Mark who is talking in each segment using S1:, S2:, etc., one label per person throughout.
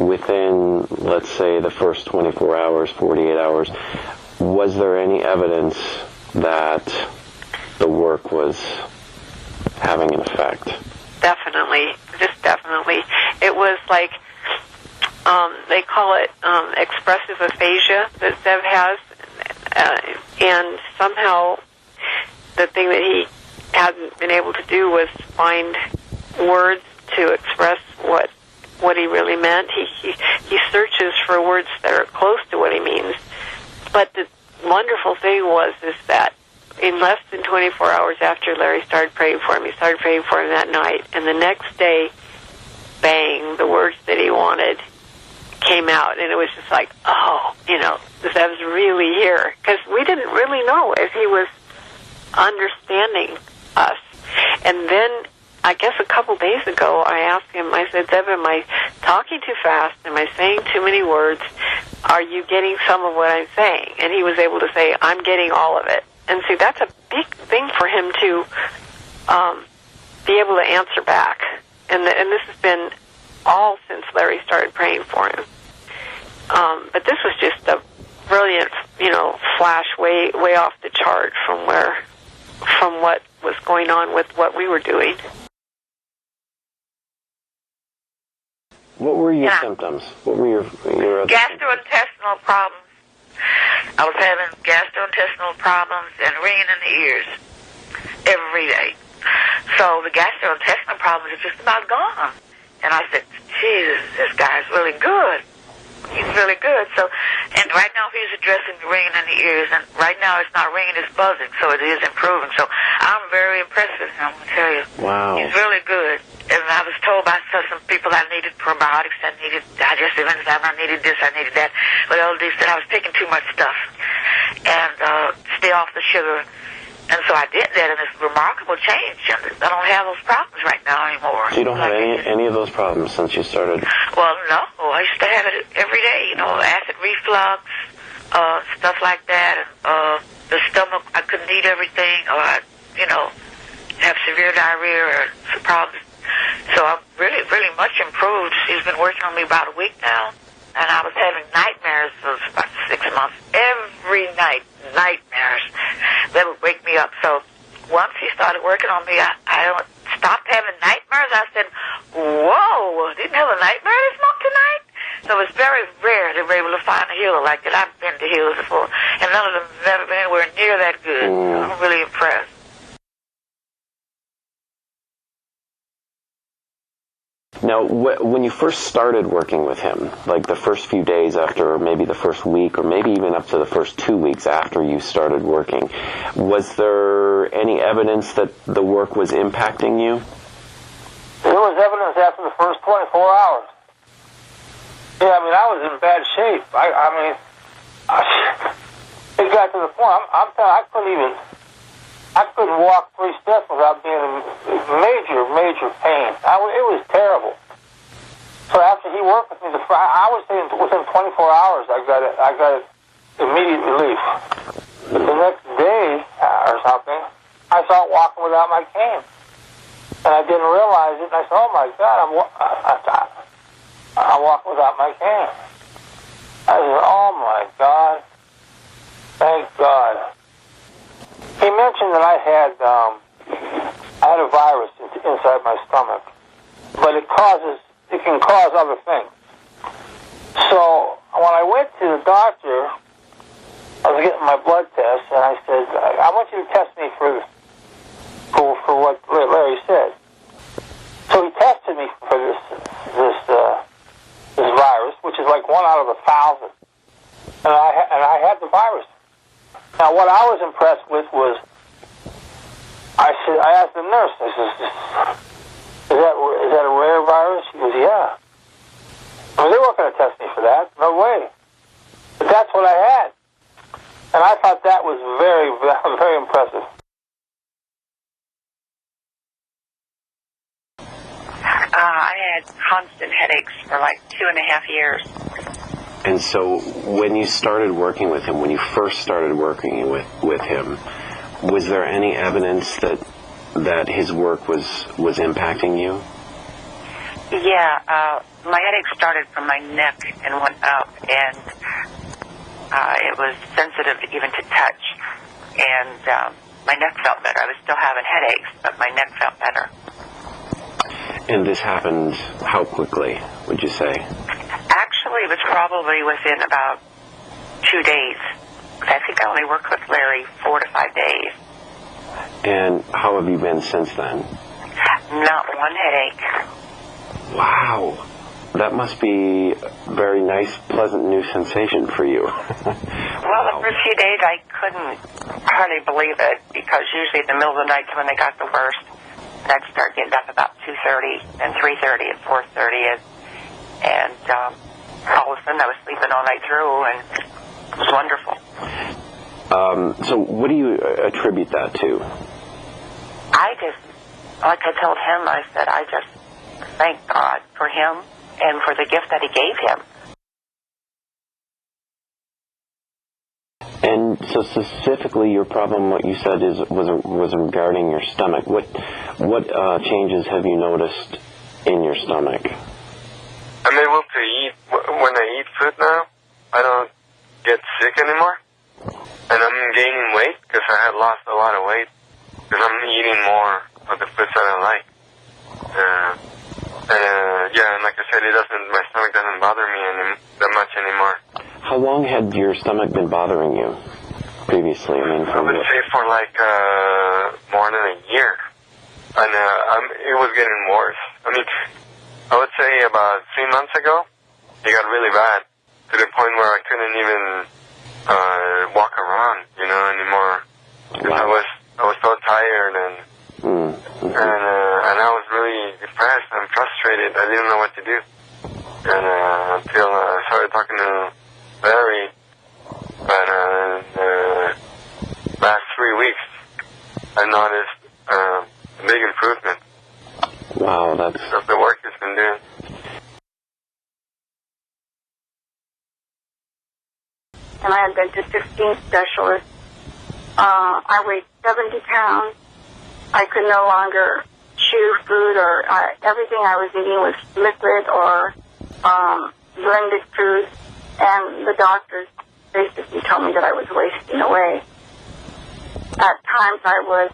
S1: within, let's say, the first 24 hours, 48 hours, was there any evidence that the work was having an effect?
S2: Definitely, just definitely. It was like, they call it expressive aphasia that Zev has, and somehow the thing that he hadn't been able to do was find words to express what he really meant. He searches for words that are close to what he means. But the wonderful thing is that in less than 24 hours after Larry started praying for him, he started praying for him that night, and the next day, bang, the words that he wanted came out, and it was just like, oh, Zev's really here. Because we didn't really know if he was understanding us. And then, I guess a couple days ago, I asked him, I said, Zev, am I talking too fast? Am I saying too many words? Are you getting some of what I'm saying? And he was able to say, I'm getting all of it. And see, that's a big thing for him to be able to answer back. And this has been all since Larry started praying for him. But this was just a brilliant, flash way off the chart from what was going on with what we were doing.
S1: What were your symptoms? What were your other
S3: gastrointestinal problems? I was having gastrointestinal problems and ringing in the ears every day. So the gastrointestinal problems are just about gone. And I said, Jesus, this guy's really good. He's really good. So, and right now he's addressing the ringing in the ears, and right now it's not ringing, it's buzzing, so it is improving. So I'm very impressed with him, I tell you.
S1: Wow.
S3: He's really good. And I was told by some people I needed probiotics, I needed digestive enzyme, I needed this, I needed that. But LD said I was taking too much stuff. And stay off the sugar. And so I did that, and it's a remarkable change. And I don't have those problems right now anymore.
S1: So you don't have any of those problems since you started?
S3: Well, no. I used to have it every day, acid reflux, stuff like that. And, the stomach, I couldn't eat everything, or I, have severe diarrhea or some problems. So I'm really, really much improved. She's been working on me about a week now. And I was having nightmares for about 6 months. Every night, nightmares. That would wake me up. So once he started working on me, I stopped having nightmares. I said, whoa, didn't have a nightmare this month tonight? So it's very rare to be able to find a healer like that. I've been to healers before, and none of them have ever been anywhere near that good. I'm really impressed.
S1: Now, when you first started working with him, like the first few days after, or maybe the first week, or maybe even up to the first 2 weeks after you started working, was there any evidence that the work was impacting you?
S4: There was evidence after the first 24 hours. Yeah, I was in bad shape. It got to the point, I'm telling you, I couldn't walk 3 steps without being in major pain. It was terrible. So after he worked with me, I would say within 24 hours, I got immediate relief. But the next day or something, I started walking without my cane, and I didn't realize it. And I said, "Oh my God, I'm walking without my cane." I said, "Oh my God, thank God." He mentioned that I had a virus inside my stomach, but it can cause other things. So when I went to the doctor, I was getting my blood test, and I said, "I want you to test me for what Larry said." So he tested me for this virus, which is like 1 out of 1,000, and I had the virus. Now, what I was impressed with was, I asked the nurse, I said, is that a rare virus? She goes, yeah. They weren't going to test me for that. No way. But that's what I had. And I thought that was very, very impressive.
S2: I had constant headaches for like 2.5 years.
S1: And so when you started working with him, when you first started working with him, was there any evidence that his work was impacting you?
S5: Yeah, my headache started from my neck and went up, and it was sensitive even to touch, and my neck felt better. I was still having headaches, but my neck felt better.
S1: And this happened how quickly, would you say?
S5: Actually, it was probably within about 2 days. I think I only worked with Larry 4 to 5 days.
S1: And how have you been since then?
S5: Not one headache.
S1: Wow. That must be a very nice, pleasant new sensation for you.
S5: Well, the first few days I couldn't hardly believe it, because usually in the middle of the night when they got the worst, I'd start getting up about 2:30 and 3:30 and 4:30, and all of a sudden I was sleeping all night through, and it was wonderful.
S1: So what do you attribute that to?
S5: I just, like I told him, I said, I just thank God for him and for the gift that he gave him.
S1: And so specifically, your problem, what you said, was regarding your stomach. What changes have you noticed in your stomach?
S6: I'm able to eat. When I eat food now, I don't get sick anymore. And I'm gaining weight because I had lost a lot of weight. Because I'm eating more of the foods that I like. And like I said, my stomach doesn't bother me that much anymore.
S1: How long had your stomach been bothering you previously? I mean,
S6: I would say for like more than a year. And it was getting worse. I mean, I would say about 3 months ago, it got really bad. To the point where I couldn't even walk around, anymore. Wow. I was so tired and I was really depressed and frustrated. I didn't know what to do. And until I started talking to Larry, but the last 3 weeks, I noticed a big improvement.
S1: Wow, that's
S6: of the work he's been doing.
S7: And I had been to 15 specialists. I weighed 70 pounds. I could no longer chew food, or everything I was eating was liquid or blended food. And the doctors basically told me that I was wasting away. At times I was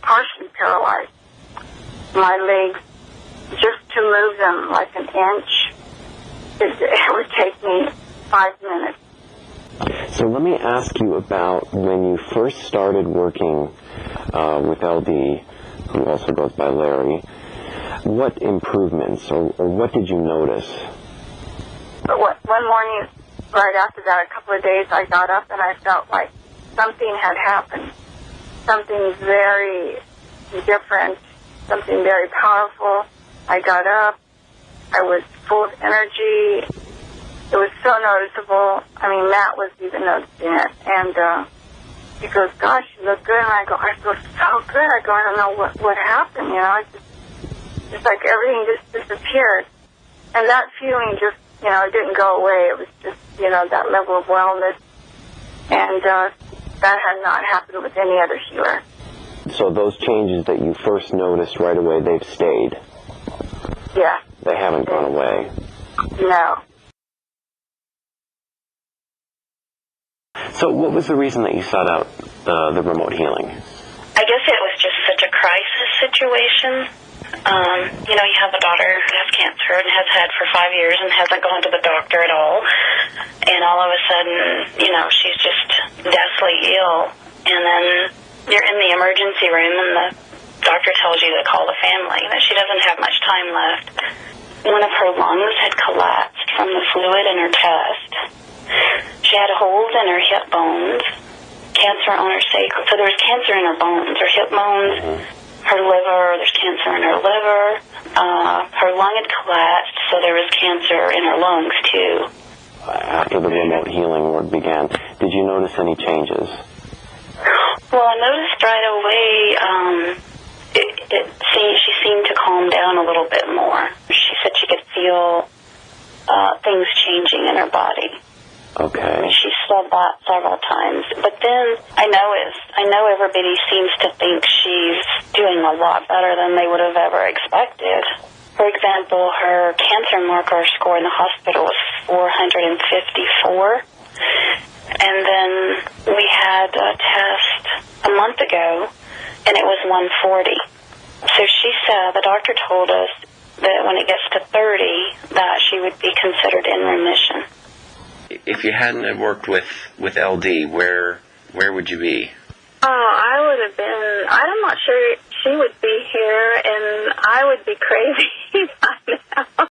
S7: partially paralyzed. My legs, just to move them like an inch, it would take me 5 minutes.
S1: So let me ask you about when you first started working with LD, who also goes by Larry. What improvements, or what did you notice?
S7: One morning, right after that, a couple of days, I got up and I felt like something had happened. Something very different, something very powerful. I got up. I was full of energy. It was so noticeable. I mean, Matt was even noticing it. And he goes, "Gosh, you look good." And I go, "I feel so good." I go, "I don't know what happened, It's like everything just disappeared." And that feeling just, it didn't go away. It was just, that level of wellness. And that had not happened with any other healer.
S1: So those changes that you first noticed right away, they've stayed?
S7: Yeah.
S1: They haven't gone away?
S7: No.
S1: So what was the reason that you sought out the remote healing?
S8: I guess it was just such a crisis situation. You have a daughter who has cancer and has had for 5 years and hasn't gone to the doctor at all. And all of a sudden, she's just deathly ill. And then you're in the emergency room and the doctor tells you to call the family, that she doesn't have much time left. One of her lungs had collapsed from the fluid in her chest. She had holes in her hip bones, cancer on her sacral. So there was cancer in her bones, her hip bones, her liver. There's cancer in her liver. Her lung had collapsed, so there was cancer in her lungs too.
S1: After the remote healing work began, did you notice any changes?
S8: Well, I noticed right away she seemed to calm down a little bit more. She said she could feel things changing in her body.
S1: Okay.
S8: She said that several times. But then I I know everybody seems to think she's doing a lot better than they would have ever expected. For example, her cancer marker score in the hospital was 454. And then we had a test a month ago, and it was 140. So she said, the doctor told us that when it gets to 30, that she would be considered in remission.
S1: If you hadn't have worked with LD, where would you be?
S7: I would have been, I'm not sure she would be here, and I would be crazy by now.